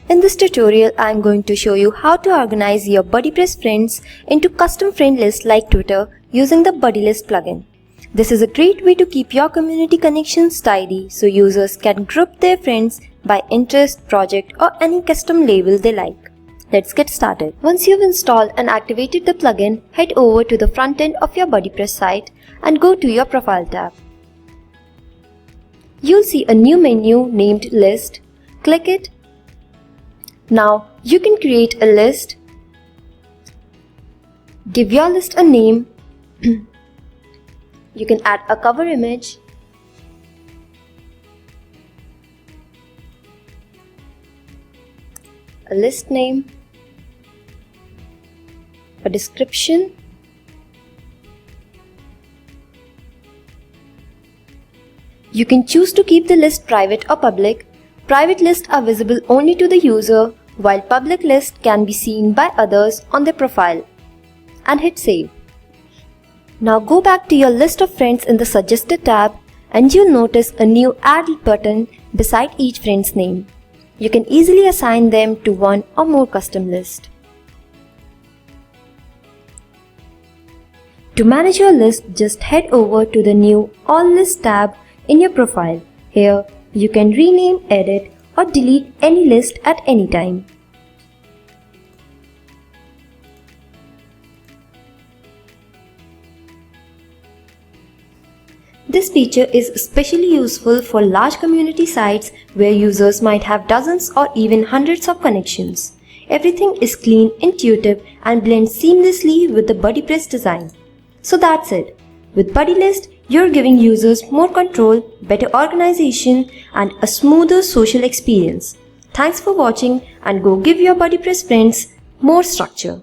In this tutorial, I am going to show you how to organize your BuddyPress friends into custom friend lists like Twitter using the BuddyList plugin. This is a great way to keep your community connections tidy so users can group their friends by interest, project, or any custom label they like. Let's get started. Once you've installed and activated the plugin, head over to the front end of your BuddyPress site and go to your Profile tab. You'll see a new menu named List. Click it. Now you can create a list. Give your list a name. You can add a cover image. A list name. A description. You can choose to keep the list private or public. Private lists are visible only to the user, while public lists can be seen by others on their profile. And hit save. Now go back to your list of friends in the Suggested tab and you'll notice a new Add button beside each friend's name. You can easily assign them to one or more custom lists. To manage your list, just head over to the new All List tab in your profile. Here, you can rename, edit, or delete any list at any time. This feature is especially useful for large community sites where users might have dozens or even hundreds of connections. Everything is clean, intuitive, and blends seamlessly with the BuddyPress design. So that's it. With BuddyList, you're giving users more control, better organization, and a smoother social experience. Thanks for watching and go give your BuddyPress friends more structure.